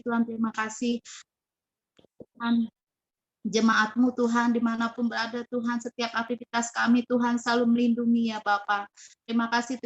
Tuhan, terima kasih Tuhan. Jemaat-Mu Tuhan, dimanapun berada Tuhan, setiap aktivitas kami Tuhan selalu melindungi ya Bapa. Terima kasih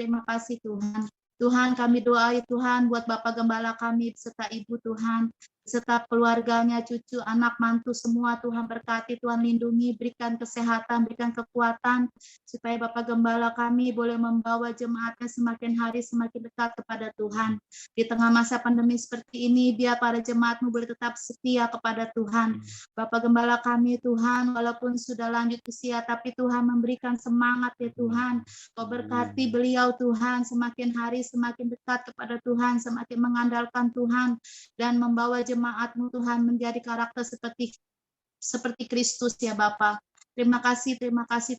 Tuhan. Tuhan, kami doai Tuhan buat Bapak Gembala kami serta Ibu Tuhan, serta keluarganya, cucu, anak, mantu semua Tuhan berkati, Tuhan lindungi, berikan kesehatan, berikan kekuatan, supaya Bapak Gembala kami boleh membawa jemaatnya semakin hari semakin dekat kepada Tuhan. Di tengah masa pandemi seperti ini, biar para jemaat-Mu boleh tetap setia kepada Tuhan. Bapak Gembala kami Tuhan, walaupun sudah lanjut usia, tapi Tuhan memberikan semangat ya Tuhan. Kau berkati beliau Tuhan, semakin hari semakin dekat kepada Tuhan, semakin mengandalkan Tuhan, dan membawa jemaat-Mu Tuhan menjadi karakter seperti Kristus ya Bapa. Terima kasih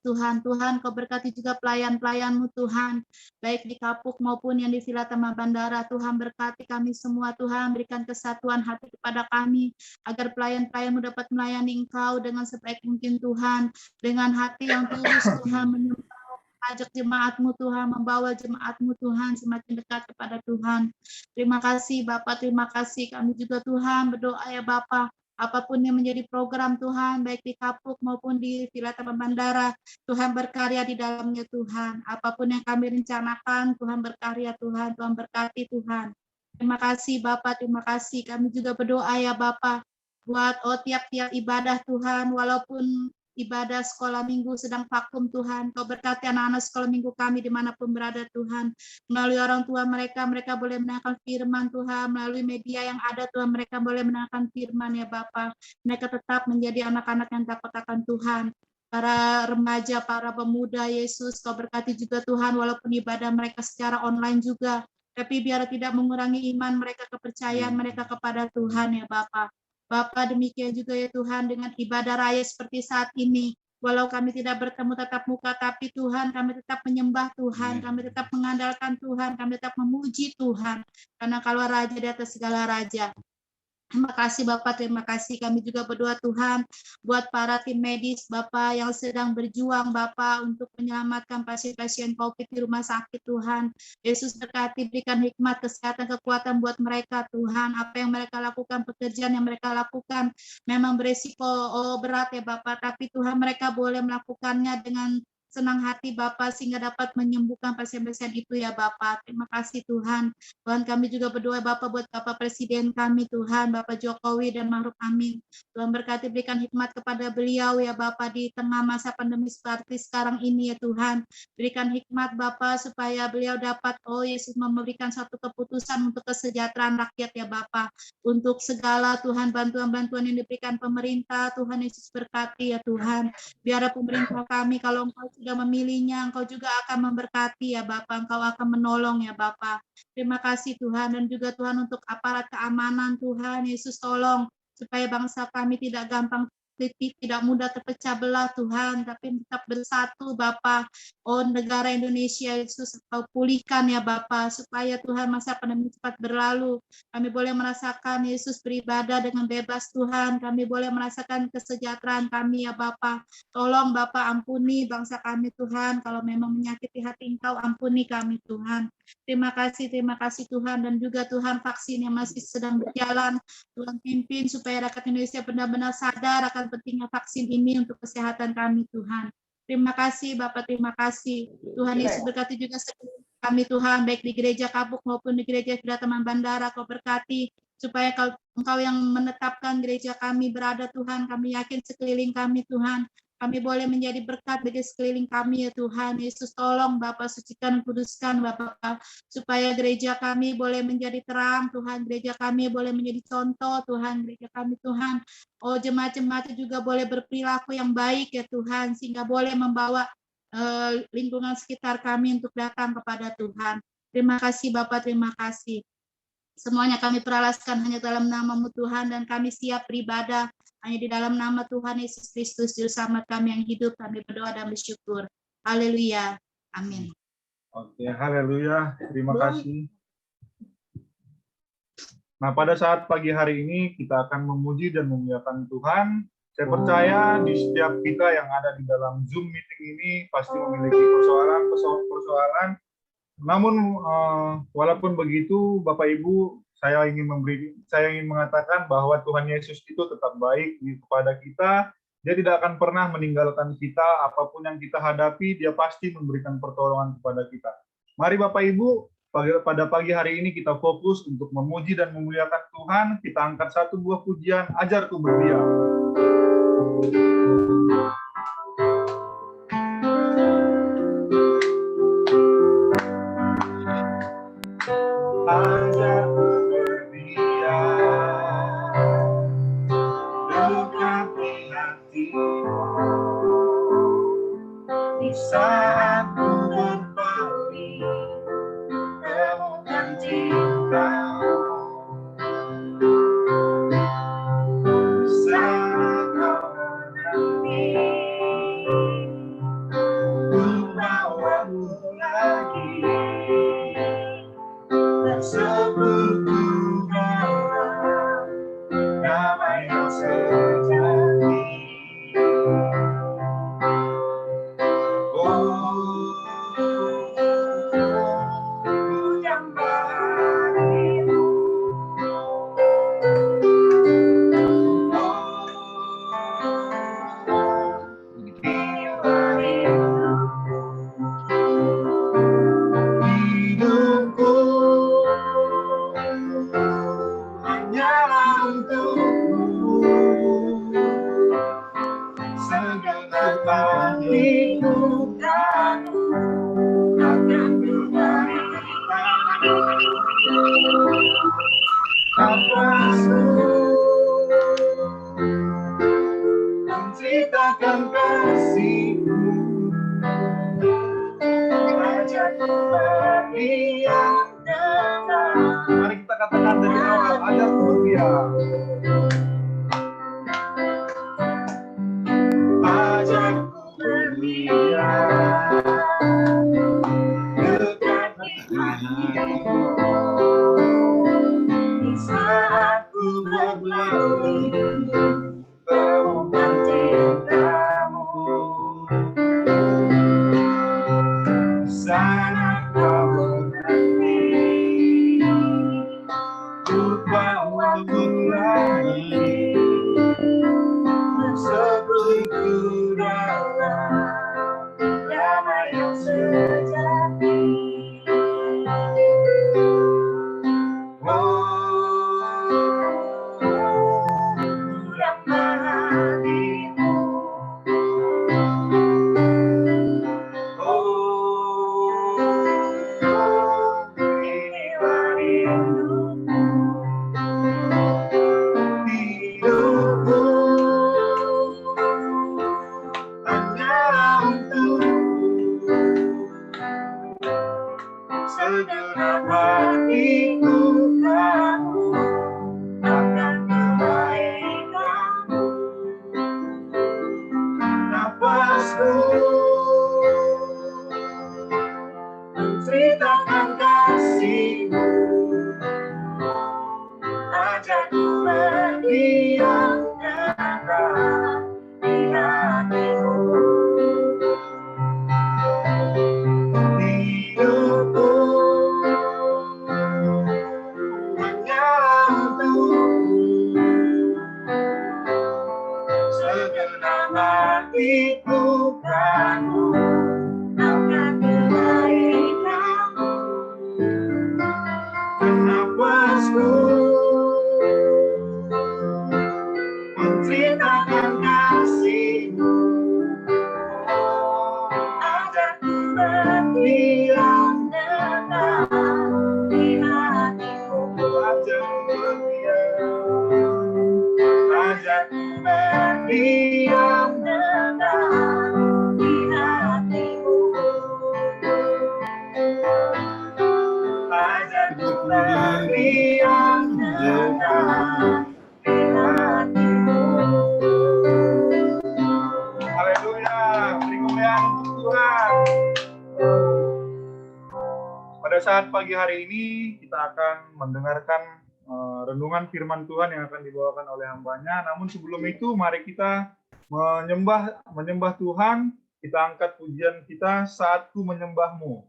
Tuhan. Tuhan, Kau berkati juga pelayan-pelayan-Mu Tuhan, baik di Kapuk maupun yang di Villa Taman Bandara. Tuhan berkati kami semua Tuhan, berikan kesatuan hati kepada kami, agar pelayan-pelayan-Mu dapat melayani Engkau dengan sebaik mungkin Tuhan, dengan hati yang tulus Tuhan, menyembah ajak jemaat-Mu Tuhan, membawa jemaat-Mu Tuhan semakin dekat kepada Tuhan. Terima kasih Bapak, terima kasih. Kami juga Tuhan berdoa ya Bapak, apapun yang menjadi program Tuhan, baik di Kapuk maupun di Villa Taman Bandara, Tuhan berkarya di dalamnya Tuhan. Apapun yang kami rencanakan, Tuhan berkarya Tuhan, Tuhan berkati Tuhan. Terima kasih Bapak, terima kasih. Kami juga berdoa ya Bapak, buat tiap-tiap ibadah Tuhan, walaupun ibadah sekolah minggu sedang vakum Tuhan, Kau berkati anak-anak sekolah minggu kami dimanapun berada Tuhan, melalui orang tua mereka boleh mendengarkan firman Tuhan, melalui media yang ada Tuhan, mereka boleh mendengarkan firman ya Bapa. Mereka tetap menjadi anak-anak yang takut akan Tuhan. Para remaja, para pemuda Yesus, Kau berkati juga Tuhan, walaupun ibadah mereka secara online juga, tapi biar tidak mengurangi iman mereka, kepercayaan mereka kepada Tuhan ya Bapa. Bapa, demikian juga ya Tuhan, dengan ibadah raya seperti saat ini, walau kami tidak bertemu tatap muka, tapi Tuhan, kami tetap menyembah Tuhan, kami tetap mengandalkan Tuhan, kami tetap memuji Tuhan, karena kalau Raja di atas segala raja. Terima kasih Bapak, terima kasih. Kami juga berdoa Tuhan buat para tim medis Bapak yang sedang berjuang Bapak untuk menyelamatkan pasien-pasien COVID di rumah sakit Tuhan. Yesus berkati, berikan hikmat, kesehatan, kekuatan buat mereka Tuhan. Apa yang mereka lakukan, pekerjaan yang mereka lakukan memang beresiko berat ya Bapak, tapi Tuhan mereka boleh melakukannya dengan senang hati Bapak sehingga dapat menyembuhkan pasien-pasien itu ya Bapak. Terima kasih Tuhan. Tuhan, kami juga berdoa Bapak buat Bapak Presiden kami Tuhan, Bapak Jokowi dan Ma'ruf Amin. Tuhan berkati, berikan hikmat kepada beliau ya Bapak di tengah masa pandemi seperti sekarang ini ya Tuhan. Berikan hikmat Bapak supaya beliau dapat Yesus memberikan satu keputusan untuk kesejahteraan rakyat ya Bapak. Untuk segala Tuhan bantuan-bantuan yang diberikan pemerintah, Tuhan Yesus berkati ya Tuhan. Biar pemerintah kami, kalau Engkau sudah memilihnya, Engkau juga akan memberkati ya Bapak, Engkau akan menolong ya Bapak. Terima kasih Tuhan, dan juga Tuhan untuk aparat keamanan Tuhan, Yesus tolong supaya bangsa kami tidak gampang, tidak mudah terpecah belah Tuhan, tapi tetap bersatu Bapa. Negara Indonesia Yesus Kau pulihkan ya Bapa, supaya Tuhan masa pandemi cepat berlalu. Kami boleh merasakan Yesus beribadah dengan bebas Tuhan, kami boleh merasakan kesejahteraan kami ya Bapa. Tolong Bapa, ampuni bangsa kami Tuhan, kalau memang menyakiti hati Engkau, ampuni kami Tuhan. Terima kasih Tuhan, dan juga Tuhan vaksin yang masih sedang berjalan, Tuhan pimpin supaya rakyat Indonesia benar-benar sadar akan pentingnya vaksin ini untuk kesehatan kami Tuhan. Terima kasih Bapak, terima kasih. Tuhan Yesus berkati juga kami Tuhan, baik di gereja Kapuk maupun di gereja Villa Taman Bandara, Kau berkati supaya Engkau yang menetapkan gereja kami berada Tuhan, kami yakin sekeliling kami Tuhan, kami boleh menjadi berkat bagi sekeliling kami ya Tuhan. Yesus tolong Bapak, sucikan, kuduskan Bapak, supaya gereja kami boleh menjadi terang Tuhan, gereja kami boleh menjadi contoh Tuhan, gereja kami Tuhan, jemaat-jemaat juga boleh berperilaku yang baik ya Tuhan, sehingga boleh membawa lingkungan sekitar kami untuk datang kepada Tuhan. Terima kasih Bapak, terima kasih. Semuanya kami peralaskan hanya dalam nama-Mu Tuhan, dan kami siap beribadah hanya di dalam nama Tuhan Yesus Kristus, Juru Selamat kami yang hidup. Kami berdoa dan bersyukur. Haleluya. Amin. Oke, haleluya. Terima kasih. Nah, pada saat pagi hari ini kita akan memuji dan memuliakan Tuhan. Saya percaya di setiap kita yang ada di dalam Zoom meeting ini pasti memiliki persoalan. Namun walaupun begitu, Bapak Ibu, saya ingin mengatakan bahwa Tuhan Yesus itu tetap baik kepada kita. Dia tidak akan pernah meninggalkan kita, apapun yang kita hadapi, dia pasti memberikan pertolongan kepada kita. Mari Bapak Ibu, pada pagi hari ini kita fokus untuk memuji dan memuliakan Tuhan. Kita angkat satu buah pujian, Ajarku Berdiam. Ajarku di saat ku berpaling, temukan cinta-Mu. Saat kau menanti, ku bawamu lagi, bersekutu dalam damai yang sejati. Menceritakan kasih-Mu, ajarku berdiam tenang. Mari kita katakan dari awal, ajarku berdiam. Ajarku berdiam dekat di hati-Mu, di saat ku berlari, temukan cinta-Mu. Saat kau menanti, ku bawamu lagi, bersekutu dalam damai yang sejati. Segenap hatiku kamu akan kebaikan-Mu. Nafasku menceritakan kasih-Mu, ajarku berdiam tenang di hati-Mu. Hidupku segenap hatiku kamu akan kebaikan-Mu. Nafasku menceritakan kasih-Mu, ajarku berdiam tenang di hatiku. Ajarku berdiam tenang di hatimu. Ajarku berdiam tenang di hatimu. Haleluya, beri kemuliaan untuk Tuhan. Pada saat pagi hari ini kita akan mendengarkan renungan firman Tuhan yang akan dibawakan oleh hambanya. Namun sebelum itu mari kita menyembah Tuhan. Kita angkat pujian kita, Saat Ku Menyembah-Mu.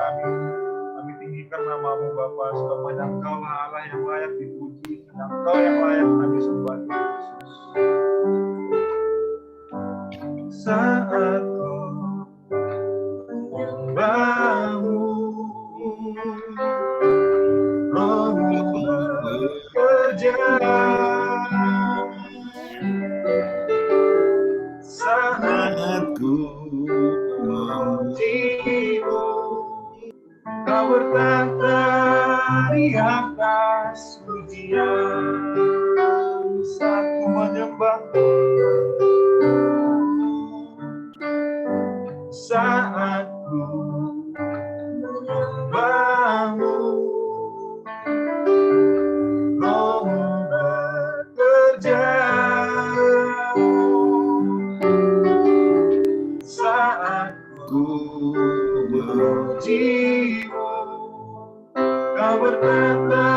kami. Kami tinggikan nama-Mu Bapa, sebab hanya Engkau lah Allah yang layak dipuji, hanya Engkau yang layak kami sembah Yesus. Saat ku menyembah-Mu, Roh-Mu bekerja. Saat ku memuji-Mu, Kau bertahta di atas pujian. Saat ku menyembah-Mu, saat ku menyembah-Mu, Roh-Mu bekerja. Saat ku memuji-Mu, Kau bertahta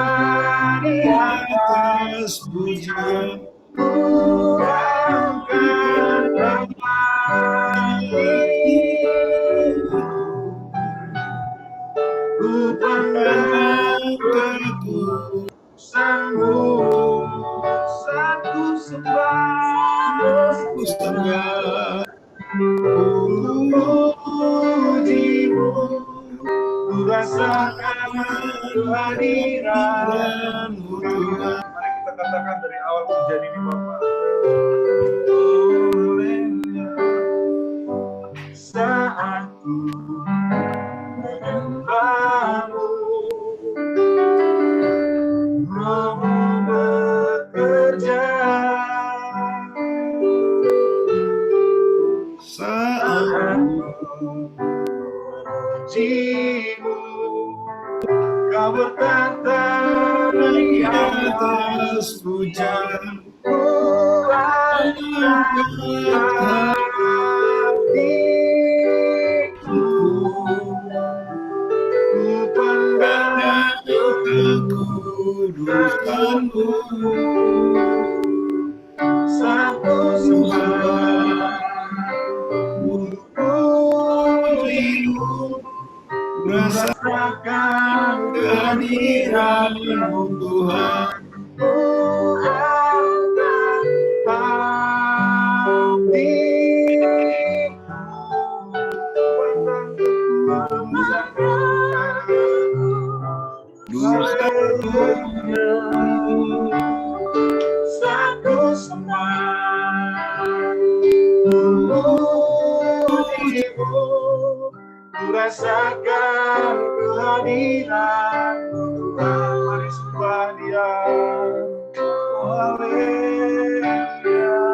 di atas pujian. Ku angkat nama-Mu, ku pandang ketusanmu, satu sembah, puji-Mu, ku rasakan kehadiran-Mu. Mari kita katakan dari awal pujian ini, Bapak. Saat ku menyembah-Mu, Roh-Mu bekerja. Saat ku memuji-Mu, Kau bertahta di atas pujian. Ku angkat hatiku, ku pandang kekudusan-Mu, satu sembah, puji-Mu, rasakan kehadiran-Mu Tuhan. Ku angkat hatiku, pandang kekudusan-Mu, satu sembah, puji-Mu, ku rasakan kehadiran-Mu Tuhan. Mari sembah Dia. Haleluya,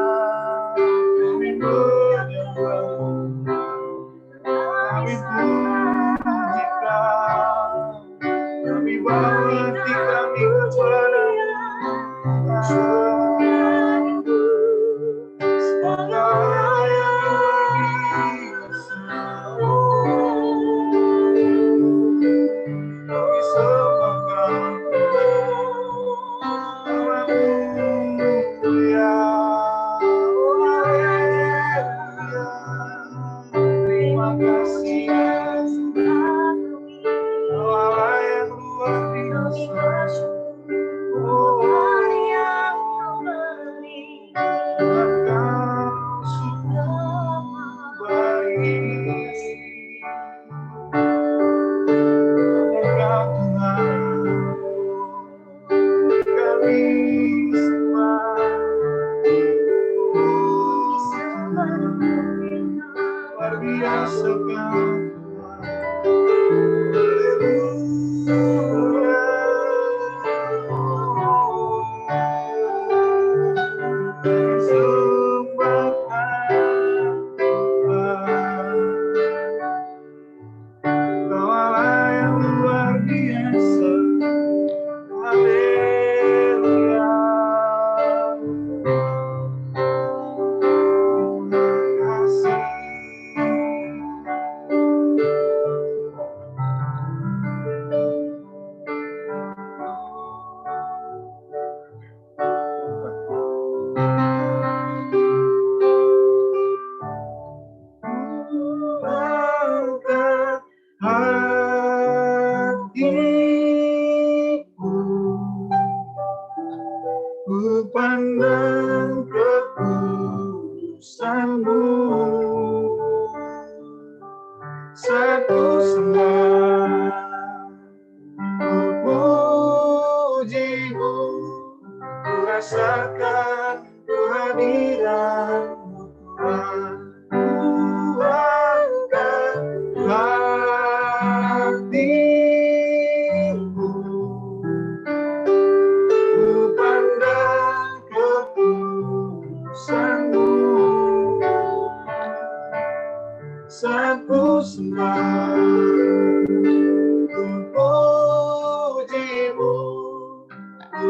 kami menyembah-Mu, kami pujikan, kami bawa hati kami kepada-Mu. Segala yang kami sembahkan nama-Mu ya. Terima kasih Allah yang luar biasa.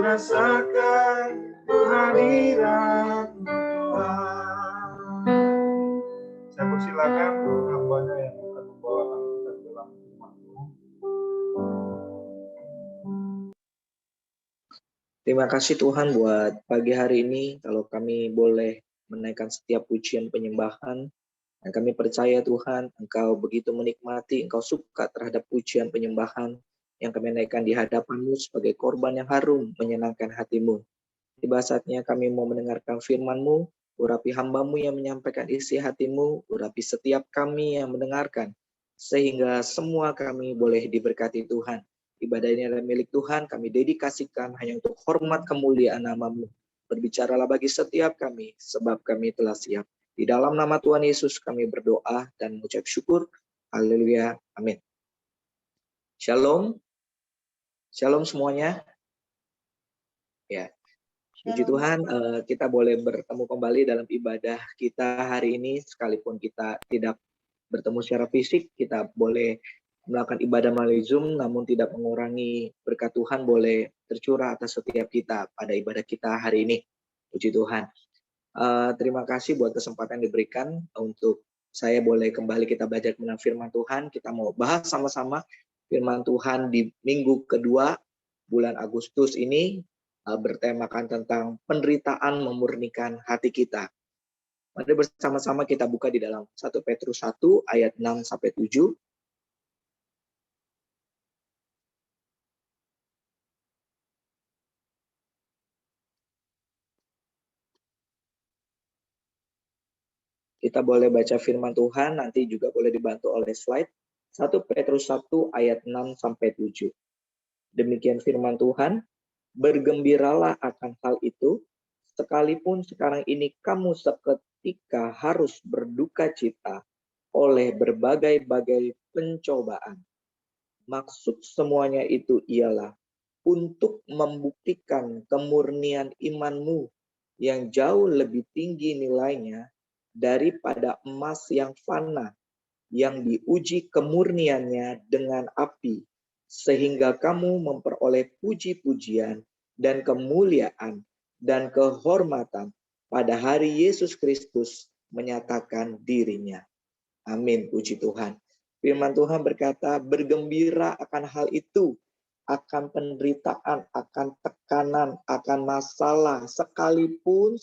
rasakan kehadiran Tuhan. Saya persilakan hambanya yang akan membawakan kita dalam firman Tuhan. Terima kasih Tuhan buat pagi hari ini, kalau kami boleh menaikkan setiap pujian penyembahan. Dan kami percaya Tuhan, Engkau begitu menikmati, Engkau suka terhadap pujian penyembahan yang kami naikkan di hadapan-Mu sebagai korban yang harum, menyenangkan hati-Mu. Tiba saatnya kami mau mendengarkan firman-Mu, urapi hamba-Mu yang menyampaikan isi hati-Mu, urapi setiap kami yang mendengarkan, sehingga semua kami boleh diberkati Tuhan. Ibadah ini adalah milik Tuhan, kami dedikasikan hanya untuk hormat kemuliaan nama-Mu. Berbicaralah bagi setiap kami, sebab kami telah siap. Di dalam nama Tuhan Yesus kami berdoa dan mengucap syukur. Haleluya. Amin. Shalom. Shalom semuanya. Ya. Puji Tuhan, kita boleh bertemu kembali dalam ibadah kita hari ini, sekalipun kita tidak bertemu secara fisik, kita boleh melakukan ibadah melalui Zoom, namun tidak mengurangi berkat Tuhan boleh tercurah atas setiap kita pada ibadah kita hari ini. Puji Tuhan. Terima kasih buat kesempatan diberikan untuk saya boleh kembali kita belajar tentang firman Tuhan. Kita mau bahas sama-sama firman Tuhan di minggu kedua bulan Agustus ini, bertemakan tentang penderitaan memurnikan hati kita. Mari bersama-sama kita buka di dalam 1 Petrus 1 ayat 6-7. Kita boleh baca firman Tuhan, nanti juga boleh dibantu oleh slide. 1 Petrus 1 ayat 6-7. Demikian firman Tuhan, bergembiralah akan hal itu, sekalipun sekarang ini kamu seketika harus berduka cita oleh berbagai-bagai pencobaan. Maksud semuanya itu ialah untuk membuktikan kemurnian imanmu yang jauh lebih tinggi nilainya daripada emas yang fana, yang diuji kemurniannya dengan api, sehingga kamu memperoleh puji-pujian dan kemuliaan dan kehormatan pada hari Yesus Kristus menyatakan dirinya. Amin, puji Tuhan. Firman Tuhan berkata, bergembira akan hal itu, akan penderitaan, akan tekanan, akan masalah, sekalipun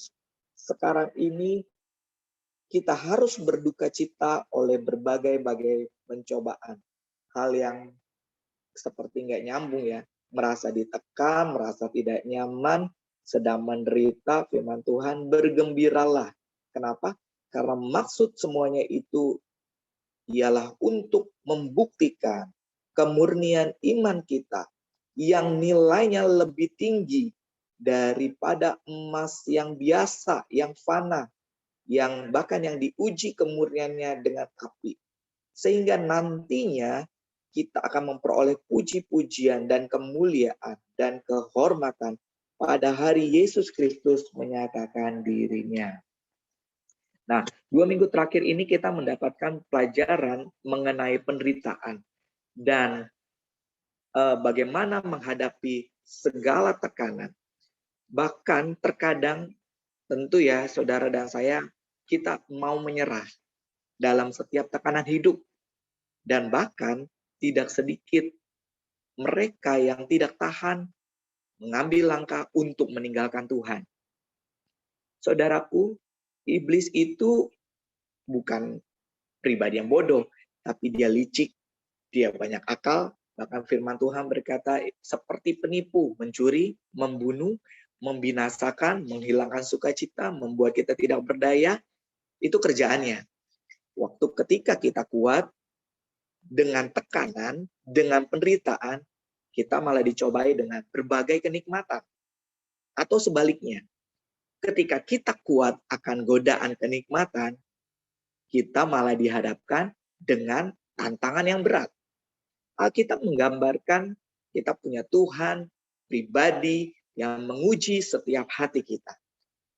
sekarang ini kita harus berduka cita oleh berbagai-bagai pencobaan. Hal yang seperti nggak nyambung ya. Merasa ditekan, merasa tidak nyaman, sedang menderita, firman Tuhan, bergembiralah. Kenapa? Karena maksud semuanya itu ialah untuk membuktikan kemurnian iman kita yang nilainya lebih tinggi daripada emas yang biasa, yang fana, yang bahkan yang diuji kemurniannya dengan api. Sehingga nantinya kita akan memperoleh puji-pujian dan kemuliaan dan kehormatan pada hari Yesus Kristus menyatakan dirinya. Nah, 2 minggu terakhir ini kita mendapatkan pelajaran mengenai penderitaan dan bagaimana menghadapi segala tekanan. Bahkan terkadang tentu ya, saudara dan saya, kita mau menyerah dalam setiap tekanan hidup. Dan bahkan tidak sedikit mereka yang tidak tahan mengambil langkah untuk meninggalkan Tuhan. Saudaraku, iblis itu bukan pribadi yang bodoh, tapi dia licik, dia banyak akal. Bahkan firman Tuhan berkata seperti penipu, mencuri, membunuh, membinasakan, menghilangkan sukacita, membuat kita tidak berdaya, itu kerjaannya. Waktu ketika kita kuat, dengan tekanan, dengan penderitaan, kita malah dicobai dengan berbagai kenikmatan. Atau sebaliknya, ketika kita kuat akan godaan kenikmatan, kita malah dihadapkan dengan tantangan yang berat. Alkitab menggambarkan kita punya Tuhan pribadi yang menguji setiap hati kita.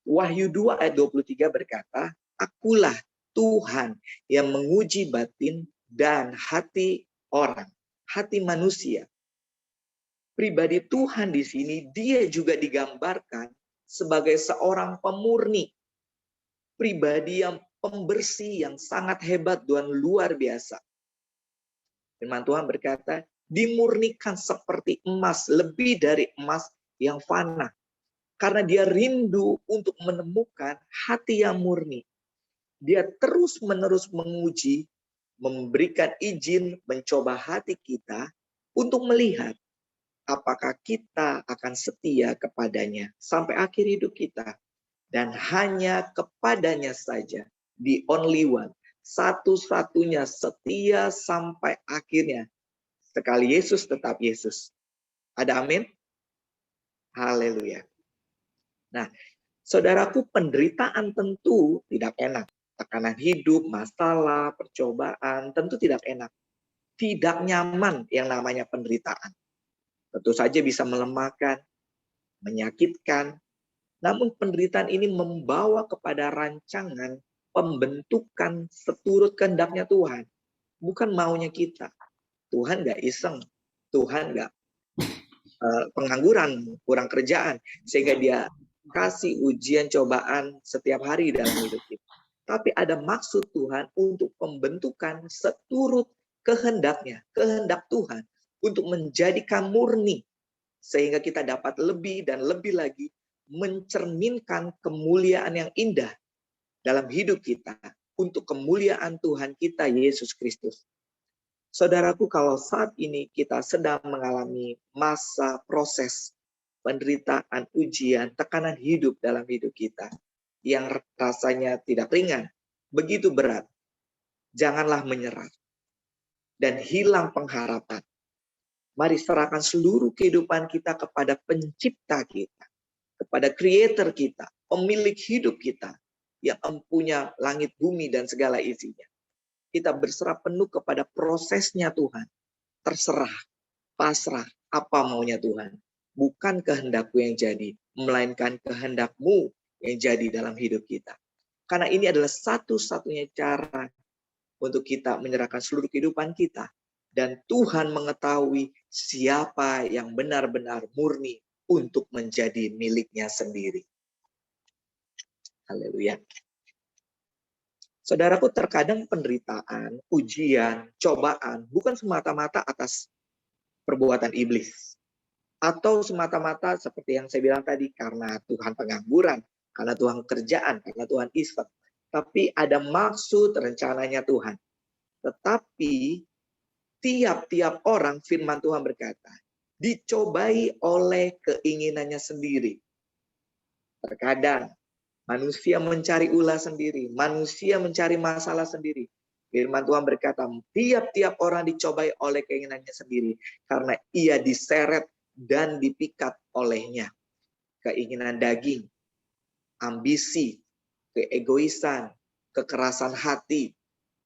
Wahyu 2 ayat 23 berkata, akulah Tuhan yang menguji batin dan hati orang, hati manusia. pribadi Tuhan di sini, dia juga digambarkan sebagai seorang pemurni, pribadi yang pembersih yang sangat hebat dan luar biasa. Firman Tuhan berkata, dimurnikan seperti emas, lebih dari emas yang fana. Karena dia rindu untuk menemukan hati yang murni. Dia terus-menerus menguji, memberikan izin, mencoba hati kita untuk melihat apakah kita akan setia kepadanya sampai akhir hidup kita. Dan hanya kepadanya saja, the only one, satu-satunya setia sampai akhirnya. Sekali Yesus tetap Yesus. Ada amin? Haleluya. Nah, saudaraku, penderitaan tentu tidak enak. Tekanan hidup, masalah, percobaan, tentu tidak enak. Tidak nyaman yang namanya penderitaan. Tentu saja bisa melemahkan, menyakitkan. Namun penderitaan ini membawa kepada rancangan pembentukan seturut kehendaknya Tuhan. Bukan maunya kita. Tuhan nggak iseng. Tuhan nggak pengangguran, kurang kerjaan. Sehingga dia kasih ujian cobaan setiap hari dalam hidup kita. Tapi ada maksud Tuhan untuk pembentukan seturut kehendaknya, kehendak Tuhan untuk menjadikan murni sehingga kita dapat lebih dan lebih lagi mencerminkan kemuliaan yang indah dalam hidup kita untuk kemuliaan Tuhan kita Yesus Kristus. Saudaraku, kalau saat ini kita sedang mengalami masa proses penderitaan, ujian, tekanan hidup dalam hidup kita yang rasanya tidak ringan, begitu berat, janganlah menyerah dan hilang pengharapan. Mari serahkan seluruh kehidupan kita kepada pencipta kita, kepada creator kita, pemilik hidup kita, yang mempunyai langit, bumi, dan segala isinya. Kita berserah penuh kepada prosesnya Tuhan. Terserah, pasrah, apa maunya Tuhan. Bukan kehendakku yang jadi, melainkan kehendakmu yang jadi dalam hidup kita. Karena ini adalah satu-satunya cara untuk kita menyerahkan seluruh kehidupan kita. Dan Tuhan mengetahui siapa yang benar-benar murni untuk menjadi miliknya sendiri. Haleluya. Saudaraku, terkadang penderitaan, ujian, cobaan bukan semata-mata atas perbuatan iblis. Atau semata-mata seperti yang saya bilang tadi, karena Tuhan pengangguran, karena Tuhan kerjaan, karena Tuhan iseng. Tapi ada maksud rencananya Tuhan. Tetapi tiap-tiap orang, firman Tuhan berkata, dicobai oleh keinginannya sendiri. Terkadang manusia mencari ulah sendiri, manusia mencari masalah sendiri. Firman Tuhan berkata, tiap-tiap orang dicobai oleh keinginannya sendiri, karena ia diseret dan dipikat olehnya. Keinginan daging, ambisi, keegoisan, kekerasan hati,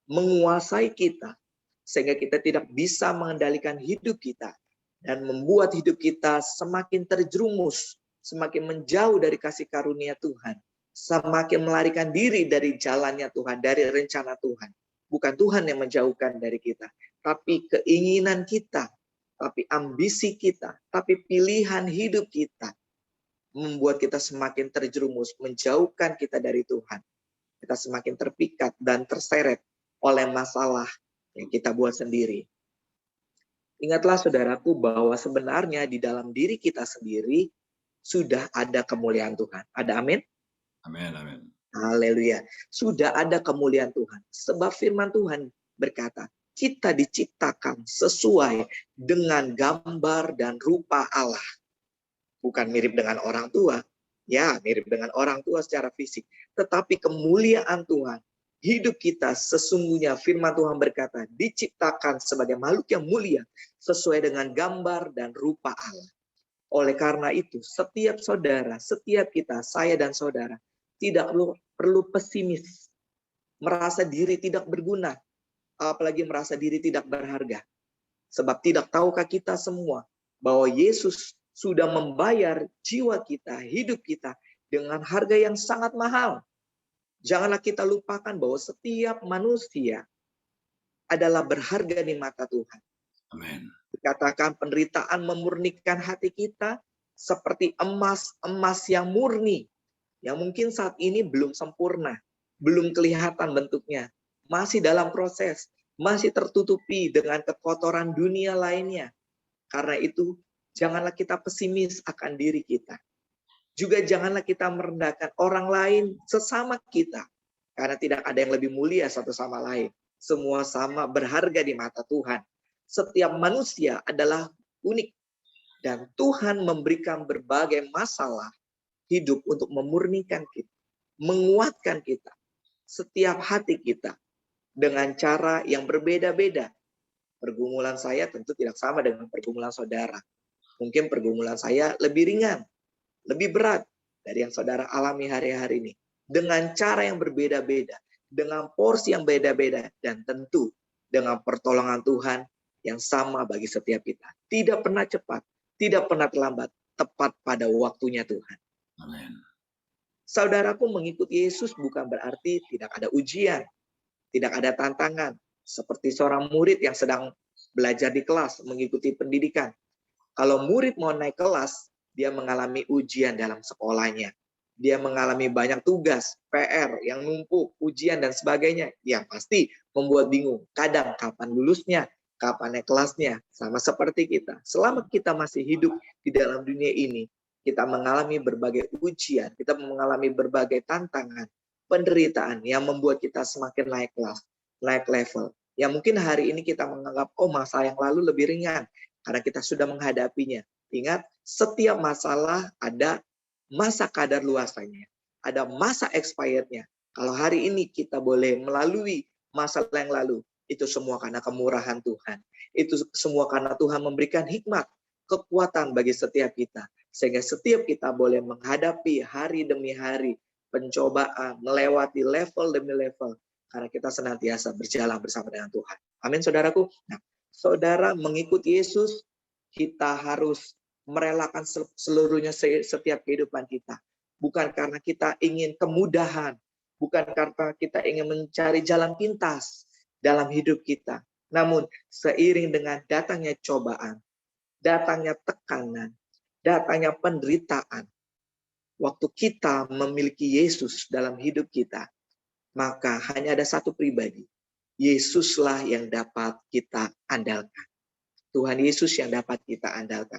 menguasai kita, sehingga kita tidak bisa mengendalikan hidup kita, dan membuat hidup kita semakin terjerumus, semakin menjauh dari kasih karunia Tuhan, semakin melarikan diri dari jalannya Tuhan, dari rencana Tuhan. Bukan Tuhan yang menjauhkan dari kita, tapi keinginan kita, tapi ambisi kita, tapi pilihan hidup kita membuat kita semakin terjerumus, menjauhkan kita dari Tuhan. Kita semakin terpikat dan terseret oleh masalah yang kita buat sendiri. Ingatlah saudaraku bahwa sebenarnya di dalam diri kita sendiri sudah ada kemuliaan Tuhan. Ada amin? Amin, amin. Haleluya. Sudah ada kemuliaan Tuhan. Sebab firman Tuhan berkata, kita diciptakan sesuai dengan gambar dan rupa Allah. Bukan mirip dengan orang tua. Ya, mirip dengan orang tua secara fisik. Tetapi kemuliaan Tuhan. Hidup kita sesungguhnya firman Tuhan berkata, diciptakan sebagai makhluk yang mulia. Sesuai dengan gambar dan rupa Allah. Oleh karena itu, setiap saudara, setiap kita, saya dan saudara, tidak perlu pesimis. Merasa diri tidak berguna. Apalagi merasa diri tidak berharga. Sebab tidak tahukah kita semua bahwa Yesus sudah membayar jiwa kita, hidup kita dengan harga yang sangat mahal. Janganlah kita lupakan bahwa setiap manusia adalah berharga di mata Tuhan. Amin. Dikatakan penderitaan memurnikan hati kita seperti emas yang murni, yang mungkin saat ini belum sempurna, belum kelihatan bentuknya, masih dalam proses, masih tertutupi dengan kekotoran dunia lainnya. Karena itu, janganlah kita pesimis akan diri kita. Juga janganlah kita merendahkan orang lain sesama kita. Karena tidak ada yang lebih mulia satu sama lain. Semua sama berharga di mata Tuhan. Setiap manusia adalah unik. Dan Tuhan memberikan berbagai masalah hidup untuk memurnikan kita, menguatkan kita, setiap hati kita, dengan cara yang berbeda-beda. Pergumulan saya tentu tidak sama dengan pergumulan saudara. Mungkin pergumulan saya lebih ringan, lebih berat dari yang saudara alami hari-hari ini. Dengan cara yang berbeda-beda, dengan porsi yang beda-beda, dan tentu dengan pertolongan Tuhan yang sama bagi setiap kita. Tidak pernah cepat, tidak pernah terlambat, tepat pada waktunya Tuhan. Amin. Saudaraku, mengikuti Yesus bukan berarti tidak ada ujian, tidak ada tantangan. Seperti seorang murid yang sedang belajar di kelas, mengikuti pendidikan. Kalau murid mau naik kelas, dia mengalami ujian dalam sekolahnya. Dia mengalami banyak tugas, PR yang numpuk, ujian dan sebagainya. Yang pasti membuat bingung. Kadang kapan lulusnya, kapan naik kelasnya. Sama seperti kita. Selama kita masih hidup di dalam dunia ini, kita mengalami berbagai ujian, kita mengalami berbagai tantangan, penderitaan yang membuat kita semakin naik kelas, naik level. Yang mungkin hari ini kita menganggap, oh masa yang lalu lebih ringan, karena kita sudah menghadapinya. Ingat, setiap masalah ada masa kadar luasanya, ada masa expirednya. Kalau hari ini kita boleh melalui masalah yang lalu, itu semua karena kemurahan Tuhan. Itu semua karena Tuhan memberikan hikmat, kekuatan bagi setiap kita. Sehingga setiap kita boleh menghadapi hari demi hari, pencobaan, melewati level demi level. Karena kita senantiasa berjalan bersama dengan Tuhan. Amin, saudaraku. Nah, saudara mengikuti Yesus, kita harus merelakan seluruhnya setiap kehidupan kita. Bukan karena kita ingin kemudahan, bukan karena kita ingin mencari jalan pintas dalam hidup kita. Namun, seiring dengan datangnya cobaan, datangnya tekanan, datangnya penderitaan, waktu kita memiliki Yesus dalam hidup kita, maka hanya ada satu pribadi. Yesuslah yang dapat kita andalkan. Tuhan Yesus yang dapat kita andalkan.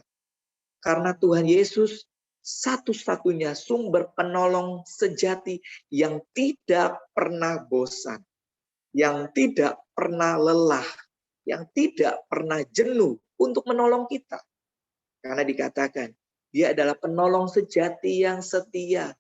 Karena Tuhan Yesus satu-satunya sumber penolong sejati yang tidak pernah bosan, yang tidak pernah lelah, yang tidak pernah jenuh untuk menolong kita. Karena dikatakan, dia adalah penolong sejati yang setia.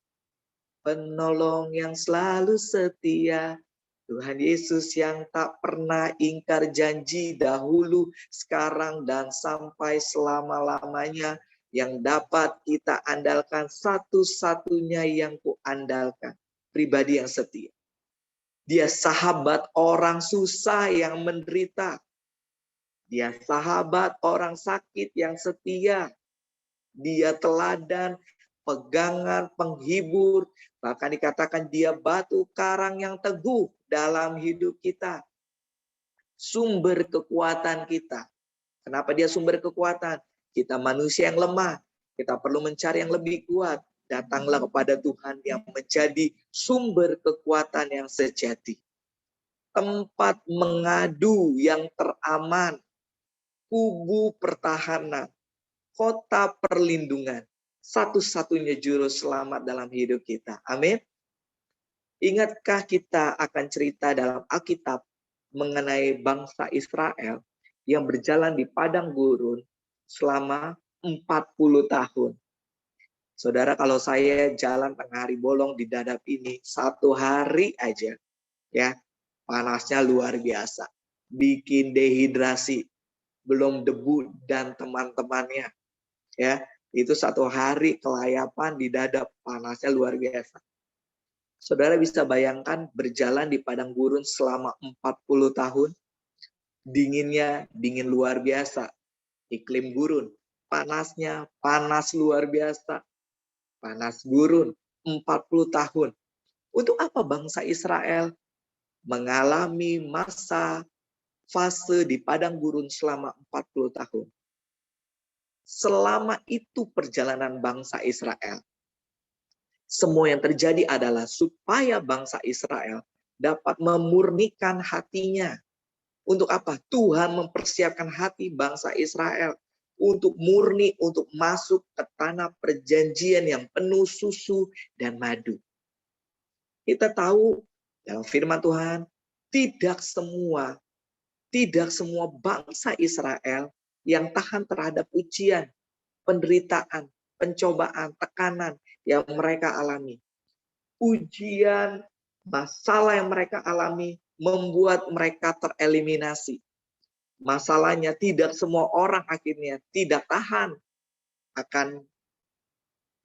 Penolong yang selalu setia. Tuhan Yesus yang tak pernah ingkar janji dahulu, sekarang, dan sampai selama-lamanya. Yang dapat kita andalkan, satu-satunya yang kuandalkan. Pribadi yang setia. Dia sahabat orang susah yang menderita. Dia sahabat orang sakit yang setia. Dia teladan, pegangan, penghibur. Bahkan dikatakan dia batu karang yang teguh dalam hidup kita. Sumber kekuatan kita. Kenapa dia sumber kekuatan? Kita manusia yang lemah. Kita perlu mencari yang lebih kuat. Datanglah kepada Tuhan yang menjadi sumber kekuatan yang sejati. Tempat mengadu yang teraman. Kubu pertahanan. Kota perlindungan. Satu-satunya juru selamat dalam hidup kita. Amin. Ingatkah kita akan cerita dalam Alkitab mengenai bangsa Israel yang berjalan di padang gurun selama 40 tahun. Saudara, kalau saya jalan tengah hari bolong di Dadap ini, 1 hari aja, ya panasnya luar biasa. Bikin dehidrasi. Belum debu dan teman-temannya. Ya, itu 1 hari kelayapan di Dadap, panasnya luar biasa. Saudara bisa bayangkan berjalan di padang gurun selama 40 tahun. Dinginnya dingin luar biasa. Iklim gurun. Panasnya panas luar biasa. Panas gurun 40 tahun. Untuk apa bangsa Israel mengalami masa fase di padang gurun selama 40 tahun. Selama itu perjalanan bangsa Israel. Semua yang terjadi adalah supaya bangsa Israel dapat memurnikan hatinya. Untuk apa? Tuhan mempersiapkan hati bangsa Israel untuk murni, untuk masuk ke tanah perjanjian yang penuh susu dan madu. Kita tahu dalam firman Tuhan, tidak semua bangsa Israel yang tahan terhadap ujian, penderitaan, pencobaan, tekanan yang mereka alami. Ujian, masalah yang mereka alami membuat mereka tereliminasi. Masalahnya tidak semua orang akhirnya tidak tahan akan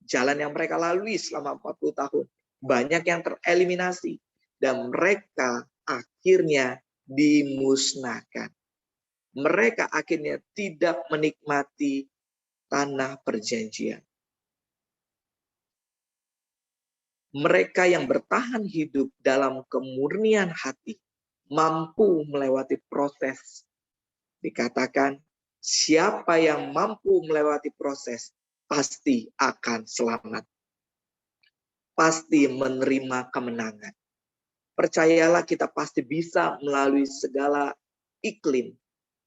jalan yang mereka lalui selama 40 tahun. Banyak yang tereliminasi dan mereka akhirnya dimusnahkan. Mereka akhirnya tidak menikmati tanah perjanjian. Mereka yang bertahan hidup dalam kemurnian hati mampu melewati proses. Dikatakan, siapa yang mampu melewati proses pasti akan selamat. Pasti menerima kemenangan. Percayalah, kita pasti bisa melalui segala iklim,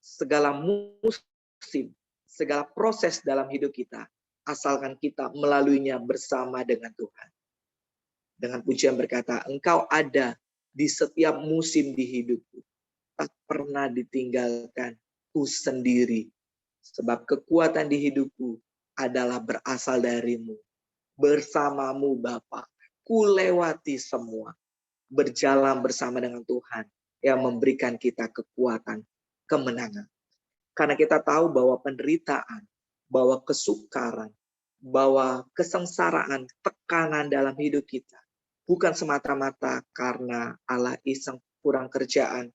segala musim, segala proses dalam hidup kita, asalkan kita melaluinya bersama dengan Tuhan. Dengan pujian berkata, Engkau ada di setiap musim di hidupku, tak pernah ditinggalkan ku sendiri, sebab kekuatan di hidupku adalah berasal darimu. Bersamamu Bapa, ku lewati semua. Berjalan bersama dengan Tuhan yang memberikan kita kekuatan, kemenangan. Karena kita tahu bahwa penderitaan, bahwa kesukaran, bahwa kesengsaraan, tekanan dalam hidup kita bukan semata-mata karena Allah iseng kurang kerjaan,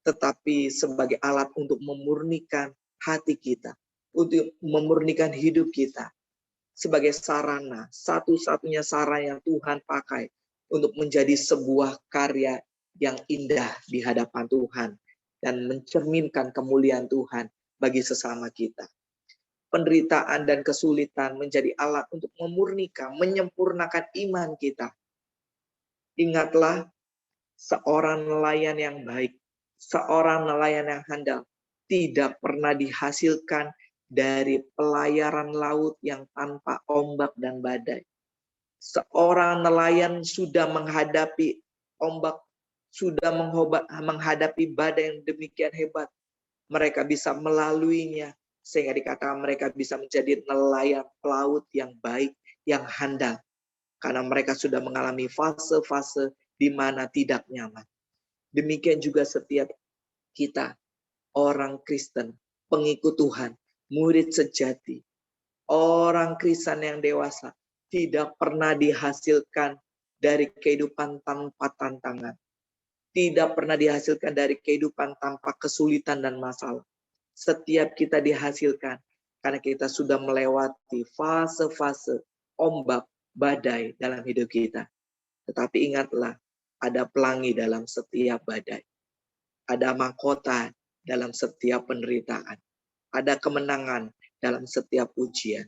tetapi sebagai alat untuk memurnikan hati kita, untuk memurnikan hidup kita, sebagai sarana, satu-satunya sarana yang Tuhan pakai untuk menjadi sebuah karya yang indah di hadapan Tuhan dan mencerminkan kemuliaan Tuhan bagi sesama kita. Penderitaan dan kesulitan menjadi alat untuk memurnikan, menyempurnakan iman kita. Ingatlah, seorang nelayan yang baik, seorang nelayan yang handal tidak pernah dihasilkan dari pelayaran laut yang tanpa ombak dan badai. Seorang nelayan sudah menghadapi ombak, sudah menghadapi badai yang demikian hebat. Mereka bisa melaluinya, sehingga dikatakan mereka bisa menjadi nelayan pelaut yang baik, yang handal. Karena mereka sudah mengalami fase-fase di mana tidak nyaman. Demikian juga setiap kita, orang Kristen, pengikut Tuhan, murid sejati, orang Kristen yang dewasa, tidak pernah dihasilkan dari kehidupan tanpa tantangan. Tidak pernah dihasilkan dari kehidupan tanpa kesulitan dan masalah. Setiap kita dihasilkan karena kita sudah melewati fase-fase ombak, badai dalam hidup kita. Tetapi ingatlah, ada pelangi dalam setiap badai. Ada mahkota dalam setiap penderitaan. Ada kemenangan dalam setiap ujian.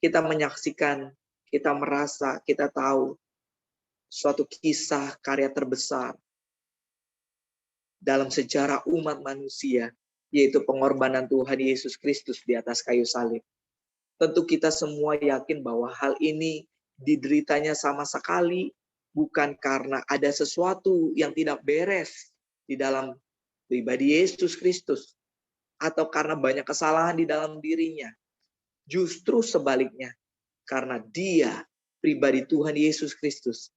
Kita menyaksikan, kita merasa, kita tahu suatu kisah karya terbesar dalam sejarah umat manusia, yaitu pengorbanan Tuhan Yesus Kristus di atas kayu salib. Tentu kita semua yakin bahwa hal ini dideritanya sama sekali bukan karena ada sesuatu yang tidak beres di dalam pribadi Yesus Kristus atau karena banyak kesalahan di dalam dirinya. Justru sebaliknya, karena dia pribadi Tuhan Yesus Kristus,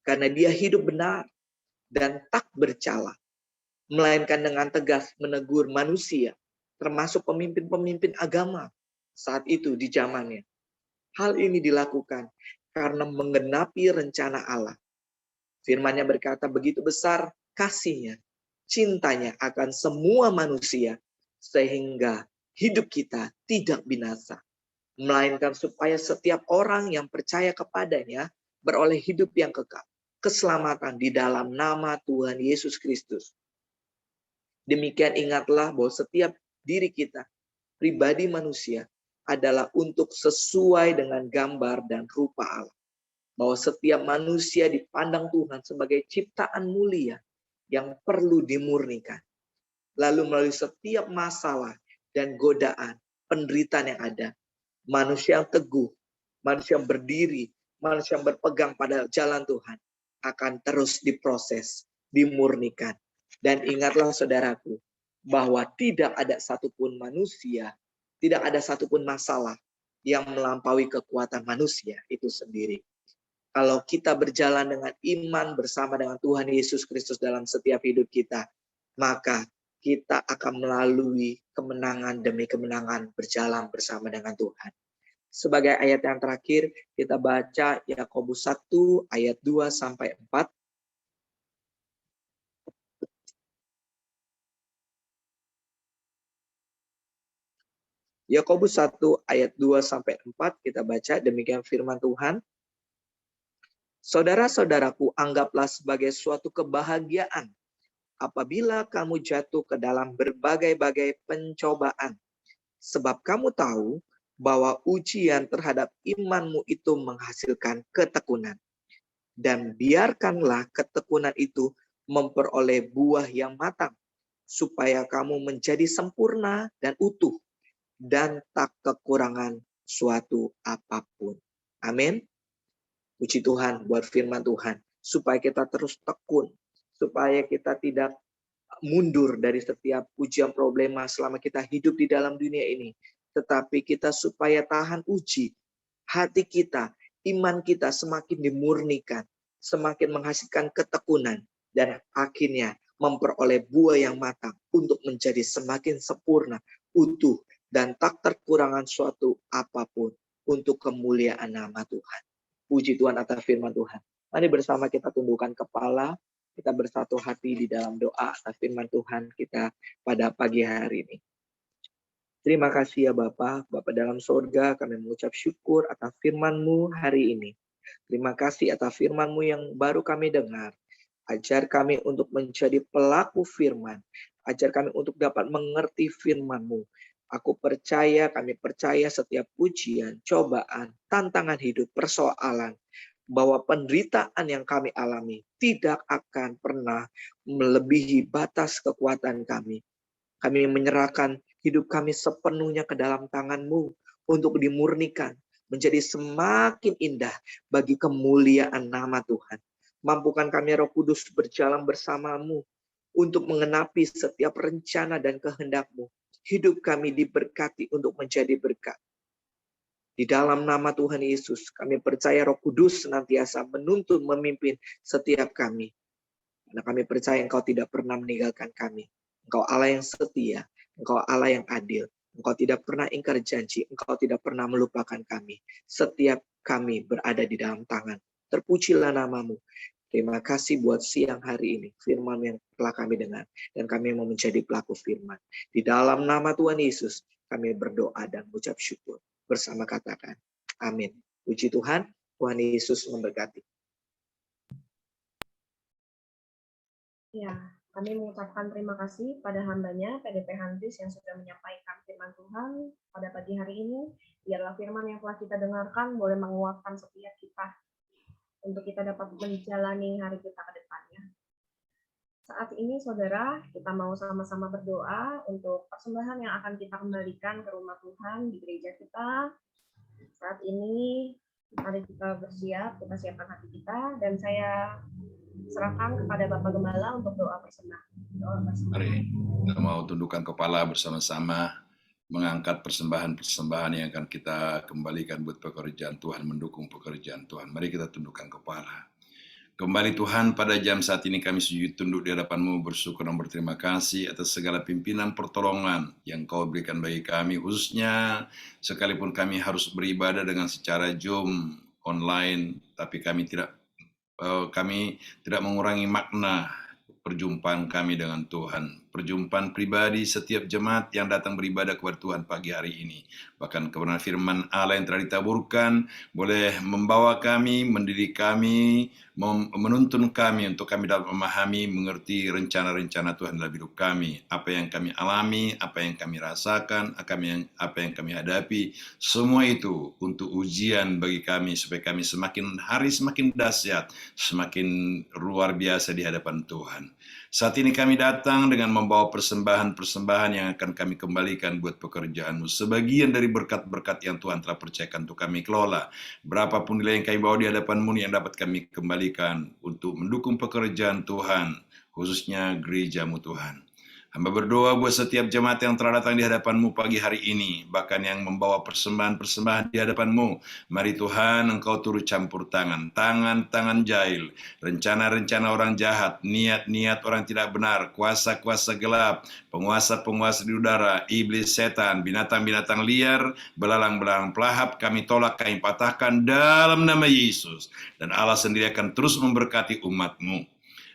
karena dia hidup benar dan tak bercela, melainkan dengan tegas menegur manusia, termasuk pemimpin-pemimpin agama saat itu di zamannya. Hal ini dilakukan karena menggenapi rencana Allah. Firman-Nya berkata, begitu besar kasih-Nya, cintanya akan semua manusia, sehingga hidup kita tidak binasa, melainkan supaya setiap orang yang percaya kepadanya beroleh hidup yang kekal, keselamatan di dalam nama Tuhan Yesus Kristus. Demikian ingatlah bahwa setiap diri kita, pribadi manusia, adalah untuk sesuai dengan gambar dan rupa Allah. Bahwa setiap manusia dipandang Tuhan sebagai ciptaan mulia yang perlu dimurnikan. Lalu melalui setiap masalah dan godaan, penderitaan yang ada, manusia yang teguh, manusia yang berdiri, manusia yang berpegang pada jalan Tuhan akan terus diproses, dimurnikan. Dan ingatlah saudaraku, bahwa tidak ada satupun manusia, tidak ada satupun masalah yang melampaui kekuatan manusia itu sendiri. Kalau kita berjalan dengan iman bersama dengan Tuhan Yesus Kristus dalam setiap hidup kita, maka kita akan melalui kemenangan demi kemenangan berjalan bersama dengan Tuhan. Sebagai ayat yang terakhir, kita baca Yakobus 1 ayat 2 sampai 4. Yakobus 1 ayat 2 sampai 4 kita baca, demikian firman Tuhan. Saudara-saudaraku, anggaplah sebagai suatu kebahagiaan apabila kamu jatuh ke dalam berbagai-bagai pencobaan. Sebab kamu tahu bahwa ujian terhadap imanmu itu menghasilkan ketekunan. Dan biarkanlah ketekunan itu memperoleh buah yang matang, supaya kamu menjadi sempurna dan utuh, dan tak kekurangan suatu apapun. Amin. Puji Tuhan buat firman Tuhan, supaya kita terus tekun, supaya kita tidak mundur dari setiap ujian problema selama kita hidup di dalam dunia ini. Tetapi kita supaya tahan uji, hati kita, iman kita semakin dimurnikan, semakin menghasilkan ketekunan, dan akhirnya memperoleh buah yang matang untuk menjadi semakin sempurna, utuh, dan tak terkurangan suatu apapun untuk kemuliaan nama Tuhan. Puji Tuhan atas firman Tuhan. Mari bersama kita tundukkan kepala, kita bersatu hati di dalam doa atas firman Tuhan kita pada pagi hari ini. Terima kasih ya Bapa dalam surga, kami mengucap syukur atas firman-Mu hari ini. Terima kasih atas firman-Mu yang baru kami dengar. Ajar kami untuk menjadi pelaku firman. Ajar kami untuk dapat mengerti firman-Mu. Kami percaya setiap ujian, cobaan, tantangan hidup, persoalan, bahwa penderitaan yang kami alami tidak akan pernah melebihi batas kekuatan kami. Kami menyerahkan hidup kami sepenuhnya ke dalam tangan-Mu untuk dimurnikan, menjadi semakin indah bagi kemuliaan nama Tuhan. Mampukan kami Roh Kudus berjalan bersama-Mu untuk mengenapi setiap rencana dan kehendak-Mu. Hidup kami diberkati untuk menjadi berkat. Di dalam nama Tuhan Yesus, kami percaya Roh Kudus senantiasa menuntun, memimpin setiap kami. Karena kami percaya Engkau tidak pernah meninggalkan kami. Engkau Allah yang setia, Engkau Allah yang adil. Engkau tidak pernah ingkar janji, Engkau tidak pernah melupakan kami. Setiap kami berada di dalam tangan. Terpujilah nama-Mu. Terima kasih buat siang hari ini, firman yang telah kami dengar. Dan kami mau menjadi pelaku firman. Di dalam nama Tuhan Yesus, kami berdoa dan mengucap syukur. Bersama katakan, amin. Puji Tuhan, Tuhan Yesus memberkati. Ya, kami mengucapkan terima kasih pada hambanya, PDP Handris yang sudah menyampaikan firman Tuhan pada pagi hari ini. Biarlah firman yang telah kita dengarkan boleh menguatkan setiap kita untuk kita dapat menjalani hari kita ke depannya. Saat ini, saudara, kita mau sama-sama berdoa untuk persembahan yang akan kita kembalikan ke rumah Tuhan di gereja kita. Saat ini, mari kita bersiap, kita siapkan hati kita, dan saya serahkan kepada Bapak Gembala untuk doa persembahan. Mari kita mau tundukkan kepala bersama-sama, mengangkat persembahan-persembahan yang akan kita kembalikan buat pekerjaan Tuhan, mendukung pekerjaan Tuhan. Mari kita tundukkan kepala. Kembali Tuhan, pada jam saat ini kami sujud tunduk di hadapan-Mu, bersyukur dan berterima kasih atas segala pimpinan pertolongan yang Kau berikan bagi kami, khususnya sekalipun kami harus beribadah dengan secara Zoom online, tapi kami tidak mengurangi makna perjumpaan kami dengan Tuhan. perjumpaan pribadi setiap jemaat yang datang beribadah kepada Tuhan pagi hari ini. Bahkan kebenaran firman Allah yang telah ditaburkan boleh membawa kami, mendidik kami, menuntun kami untuk kami dapat memahami, mengerti rencana-rencana Tuhan dalam hidup kami. Apa yang kami alami, apa yang kami rasakan, apa yang kami hadapi, semua itu untuk ujian bagi kami supaya kami semakin hari semakin dahsyat, semakin luar biasa di hadapan Tuhan. Saat ini kami datang dengan membawa persembahan-persembahan yang akan kami kembalikan buat pekerjaan-Mu. Sebagian dari berkat-berkat yang Tuhan telah percayakan untuk kami kelola. Berapapun nilai yang kami bawa di hadapan-Mu yang dapat kami kembalikan untuk mendukung pekerjaan Tuhan, khususnya gereja-Mu Tuhan. Hamba berdoa buat setiap jemaat yang telah datang di hadapan-Mu pagi hari ini, bahkan yang membawa persembahan-persembahan di hadapan-Mu. Mari Tuhan, Engkau turut campur tangan-tangan jahil, rencana-rencana orang jahat, niat-niat orang tidak benar, kuasa-kuasa gelap, penguasa-penguasa di udara, iblis, setan, binatang-binatang liar, belalang-belalang pelahap, kami tolak, kami patahkan dalam nama Yesus. Dan Allah sendiri akan terus memberkati umat-Mu.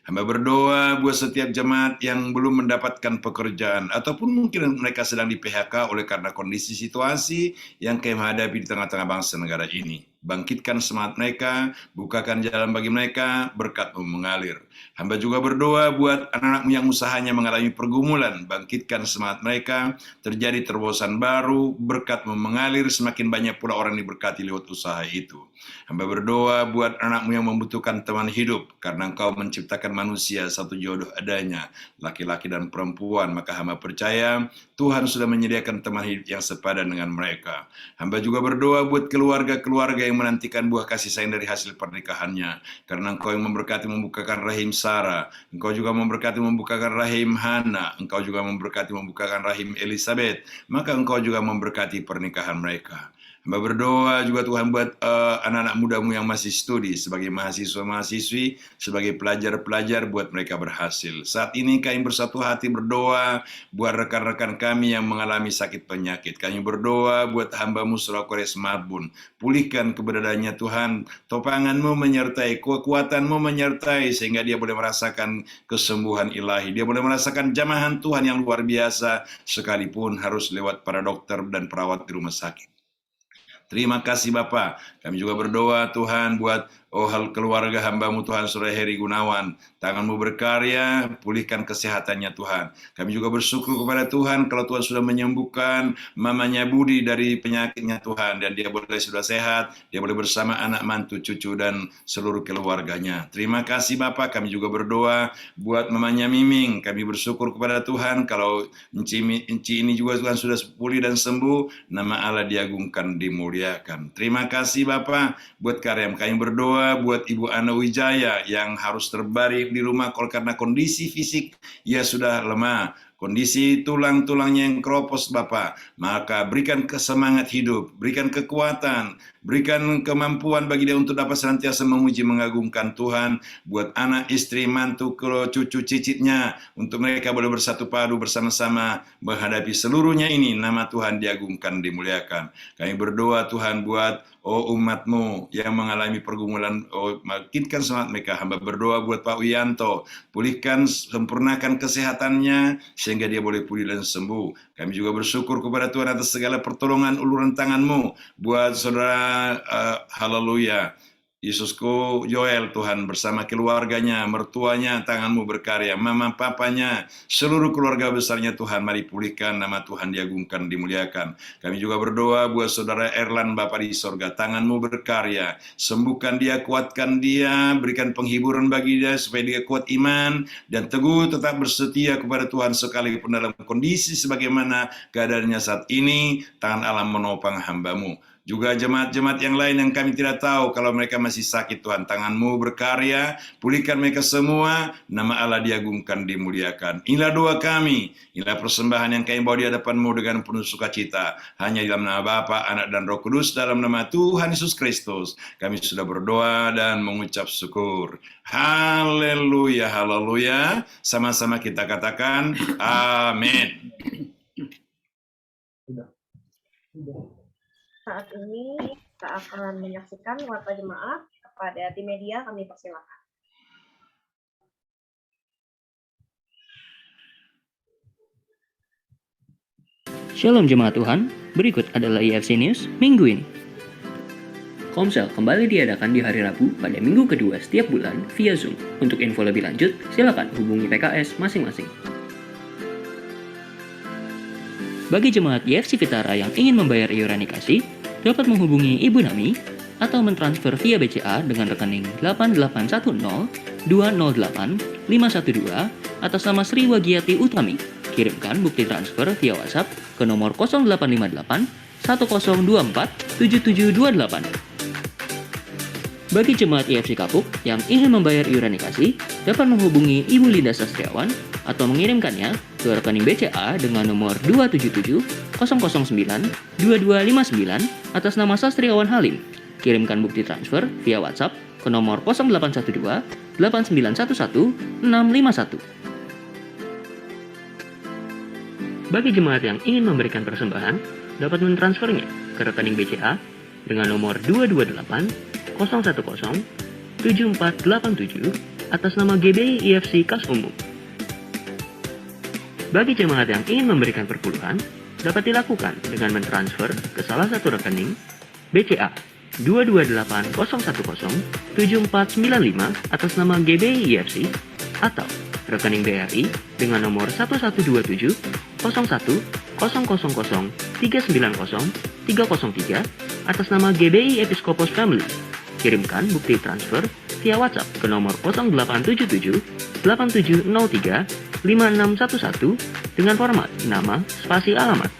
Hamba berdoa buat setiap jemaat yang belum mendapatkan pekerjaan ataupun mungkin mereka sedang di PHK oleh karena kondisi situasi yang kami hadapi di tengah-tengah bangsa negara ini. Bangkitkan semangat mereka, bukakan jalan bagi mereka, berkat-Mu mengalir. Hamba juga berdoa buat anak-anak-Mu yang usahanya mengalami pergumulan, bangkitkan semangat mereka, terjadi terobosan baru, berkat-Mu mengalir, semakin banyak pula orang diberkati lewat usaha itu. Hamba berdoa buat anak-Mu yang membutuhkan teman hidup, karena Engkau menciptakan manusia satu jodoh adanya, laki-laki dan perempuan, maka hamba percaya Tuhan sudah menyediakan teman hidup yang sepadan dengan mereka. Hamba juga berdoa buat keluarga-keluarga yang menantikan buah kasih sayang dari hasil pernikahannya, karena Engkau yang memberkati membukakan rahim Sarah, Engkau juga memberkati membukakan rahim Hana, Engkau juga memberkati membukakan rahim Elizabeth, maka Engkau juga memberkati pernikahan mereka. Hamba berdoa juga Tuhan buat anak-anak muda-Mu yang masih studi, sebagai mahasiswa-mahasiswi, sebagai pelajar-pelajar, buat mereka berhasil. Saat ini kami bersatu hati berdoa buat rekan-rekan kami yang mengalami sakit penyakit. Kami berdoa buat hamba-Mu Saudara Kores Marbun. Pulihkan keberadaannya Tuhan, topangan-Mu menyertai, kekuatan-Mu menyertai, sehingga dia boleh merasakan kesembuhan ilahi. Dia boleh merasakan jamahan Tuhan yang luar biasa, sekalipun harus lewat para dokter dan perawat di rumah sakit. Terima kasih Bapa. Kami juga berdoa Tuhan buat hal keluarga hamba-Mu Tuhan Saudara Heri Gunawan. Tangan-Mu berkarya, pulihkan kesehatannya Tuhan. Kami juga bersyukur kepada Tuhan kalau Tuhan sudah menyembuhkan mamanya Budi dari penyakitnya Tuhan. Dan dia boleh sudah sehat, dia boleh bersama anak mantu, cucu, dan seluruh keluarganya. Terima kasih Bapa. Kami juga berdoa buat mamanya Miming. Kami bersyukur kepada Tuhan kalau Enci ini juga Tuhan sudah pulih dan sembuh. Nama Allah diagungkan, dimuliakan. Terima kasih Bapak buat karya kami berdoa buat Ibu Ana Wijaya yang harus terbaring di rumah karena kondisi fisik ia sudah lemah. Kondisi tulang-tulangnya yang keropos Bapak, maka berikan kesemangat hidup, berikan kekuatan, berikan kemampuan bagi dia untuk dapat senantiasa memuji mengagungkan Tuhan, buat anak, istri, mantu, cucu, cicitnya, untuk mereka boleh bersatu padu bersama-sama menghadapi seluruhnya ini, nama Tuhan diagungkan, dimuliakan. Kami berdoa Tuhan buat umat-Mu yang mengalami pergumulan, bangkitkan semangat mereka. Hamba berdoa buat Pak Wiyanto, pulihkan, sempurnakan kesehatannya, sehingga dia boleh pulih dan sembuh. Kami juga bersyukur kepada Tuhan atas segala pertolongan uluran tangan-Mu buat saudara, haleluya, Yesusku Joel Tuhan bersama keluarganya, mertuanya, tangan-Mu berkarya, mama papanya, seluruh keluarga besarnya Tuhan, mari pulihkan, nama Tuhan diagungkan, dimuliakan. Kami juga berdoa buat saudara Erlan Bapa di sorga, tangan-Mu berkarya, sembuhkan dia, kuatkan dia, berikan penghiburan bagi dia supaya dia kuat iman dan teguh tetap bersetia kepada Tuhan sekalipun dalam kondisi sebagaimana keadaannya saat ini. Tangan Allah menopang hamba-Mu. Juga jemaat-jemaat yang lain yang kami tidak tahu kalau mereka masih sakit Tuhan, tangan-Mu berkarya, pulihkan mereka semua, nama Allah diagungkan, dimuliakan. Inilah doa kami, inilah persembahan yang kami bawa di hadapan-Mu dengan penuh sukacita, hanya dalam nama Bapa, Anak, dan Roh Kudus, dalam nama Tuhan Yesus Kristus, kami sudah berdoa dan mengucap syukur. Haleluya, haleluya. Sama-sama kita katakan, amin. Saat ini kita akan menyaksikan warta jemaat. Kepada tim media kami persilakan. Shalom jemaat Tuhan, berikut adalah IFC News minggu ini. Komsel kembali diadakan di hari Rabu pada minggu kedua setiap bulan via Zoom. Untuk info lebih lanjut, silakan hubungi PKS masing-masing. Bagi jemaat IFC Fitara yang ingin membayar iuran nikasi, dapat menghubungi Ibu Nami atau mentransfer via BCA dengan rekening 8810 208 512 atas nama Sri Wagiati Utami. Kirimkan bukti transfer via WhatsApp ke nomor 0858 1024 7728. Bagi jemaat IFC Kapuk yang ingin membayar iuran nikasi, dapat menghubungi Ibu Linda Sastriawan atau mengirimkannya ke rekening BCA dengan nomor 277 009 2259 atas nama Sastriawan Halim. Kirimkan bukti transfer via WhatsApp ke nomor 0812 8911 651. Bagi jemaat yang ingin memberikan persembahan, dapat mentransfernya ke rekening BCA dengan nomor 228 010 7487 atas nama GBI IFC Kas Umum. Bagi jemaat yang ingin memberikan perpuluhan, dapat dilakukan dengan mentransfer ke salah satu rekening BCA 228 010 7495 atas nama GBI IFC atau rekening BRI dengan nomor 1127 01 000 390 303 atas nama GBI Episkopos Family. Kirimkan bukti transfer via WhatsApp ke nomor 0877 8703 5611 dengan format nama spasi alamat.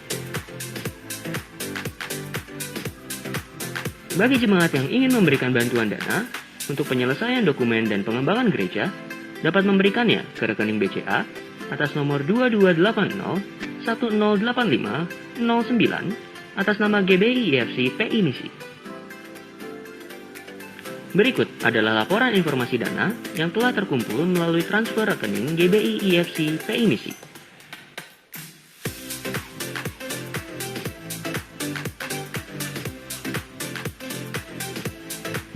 Bagi jemaat yang ingin memberikan bantuan dana untuk penyelesaian dokumen dan pengembangan gereja, dapat memberikannya ke rekening BCA atas nomor 2280 1085 09 atas nama GBI IFC PI Misi. Berikut adalah laporan informasi dana yang telah terkumpul melalui transfer rekening GBI IFC PI Misi.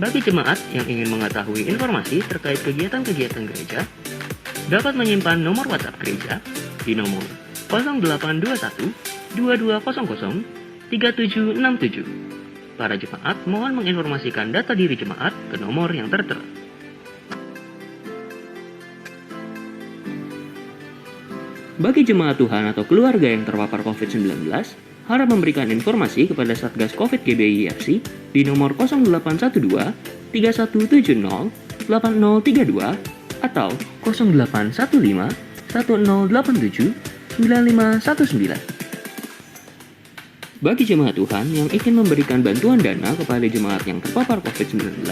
Bagi jemaat yang ingin mengetahui informasi terkait kegiatan-kegiatan gereja, dapat menyimpan nomor WhatsApp gereja di nomor 0821 2200 3767. Para jemaat mohon menginformasikan data diri jemaat ke nomor yang tertera. Bagi jemaat Tuhan atau keluarga yang terpapar COVID-19, harap memberikan informasi kepada Satgas COVID GBI IFC di nomor 0812 3170 8032 atau 0815 1087 9519. Bagi jemaat Tuhan yang ingin memberikan bantuan dana kepada jemaat yang terpapar COVID-19,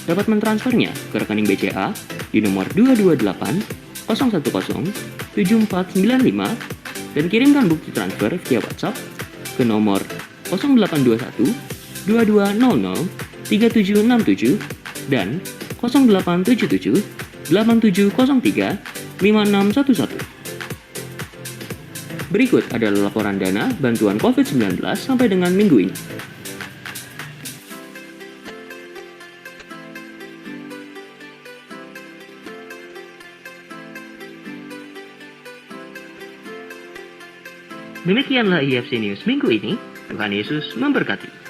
dapat mentransfernya ke rekening BCA di nomor 228 010 7495 dan kirimkan bukti transfer via WhatsApp ke nomor 0821 2200 3767 dan 0877 8703 5611. Berikut adalah laporan dana bantuan COVID-19 sampai dengan minggu ini. Demikianlah IFC News minggu ini. Tuhan Yesus memberkati.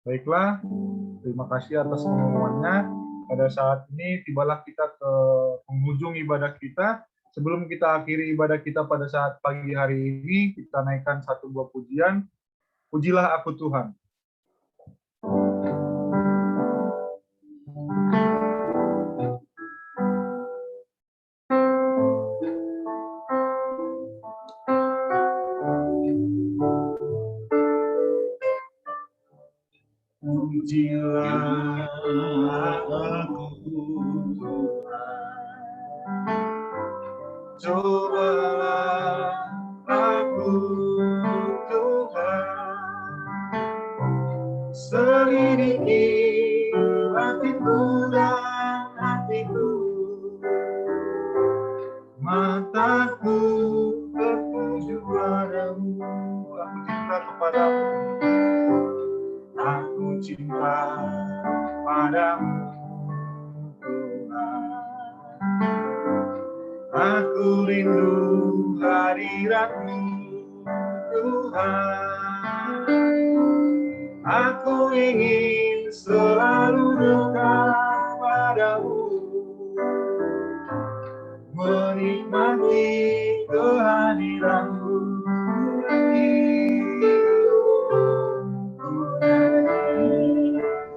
Baiklah, terima kasih atas pengumumannya. Pada saat ini tibalah kita ke penghujung ibadah kita. Sebelum kita akhiri ibadah kita pada saat pagi hari ini, kita naikkan satu buah pujian. Pujilah aku Tuhan. Pujilah aku Tuhan, cobalah aku Tuhan, selidiki hatiku dan hatiku, mataku tertuju padamu, aku cinta kepadamu. Aku cinta padamu Tuhan. Aku rindu hadirat-Mu, Tuhan. Aku ingin selalu dekat padamu, menikmati kehadiran-Mu.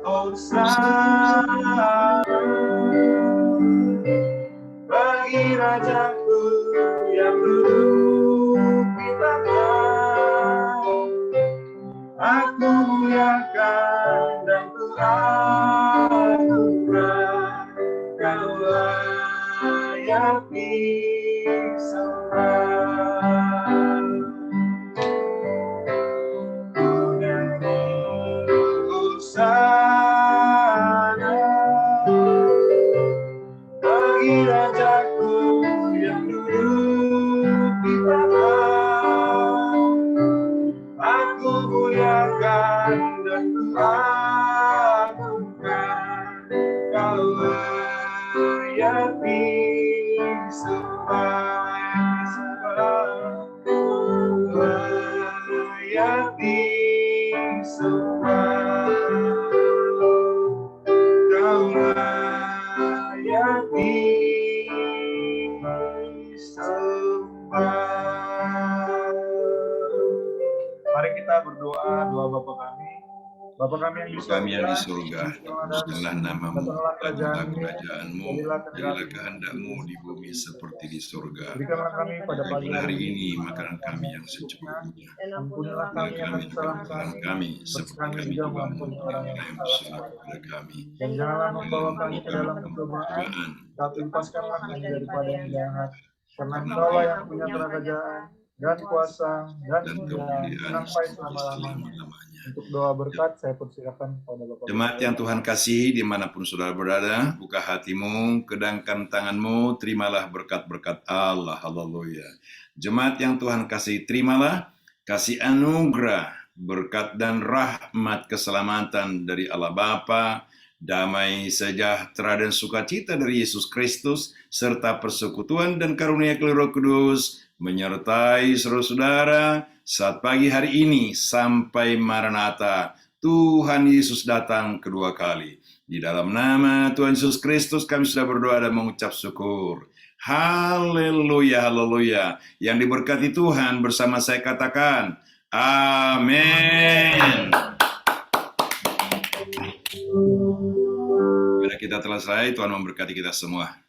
Hosana bagi Rajaku yang duduk di tahta. Aku muliakan dan ku anugerah, Kau layak disembah. Ku nyanyi Hosana bagi Rajaku yang duduk di tahta. Aku muliakan dan ku agungkan, Kau layak disembah, layak disembah, Kau layak disembah. Mari kita berdoa, doa Bapa kami. Bapa kami yang di Kami yang di surga, surga, dikuduskanlah namamu, datanglah datanglah kerajaanmu, kerajaanmu, jadilah jadilah kehendakmu di bumi seperti di surga. Berikanlah kami pada pagi Berikanlah hari ini makanan kami yang secukupnya. Dan Ampunilah kami Ampunilah atas kami kesalahan kesalahan kami, kami, seperti seperti kami kami juga juga mengampuni orang mengampuni yang yang bersalah bersalah kepada kami. dan janganlah membawa Jangan kami ke membawa dalam kami ke pencobaan, pencobaan, tapi lepaskanlah kami daripada yang jahat. Karena Karena Engkaulah yang punya kerajaan dan kuasa dan dan kemuliaan kemuliaan sampai sampai selama-lamanya. selama-lamanya. Untuk doa berkat, saya persilakan kepada Bapak. Jemaat yang Tuhan kasihi dimanapun saudara berada, buka hatimu, kedangkan tanganmu, terimalah berkat-berkat Allah. Haleluya. Jemaat yang Tuhan kasihi, terimalah kasih anugerah, berkat dan rahmat keselamatan dari Allah Bapa, damai sejahtera dan sukacita dari Yesus Kristus, serta persekutuan dan karunia Roh Kudus menyertai saudara-saudara saat pagi hari ini sampai Maranatha. Tuhan Yesus datang kedua kali. Di dalam nama Tuhan Yesus Kristus kami sudah berdoa dan mengucap syukur. Haleluya, haleluya. Yang diberkati Tuhan bersama saya katakan, amin. Karena kita telah selesai, Tuhan memberkati kita semua.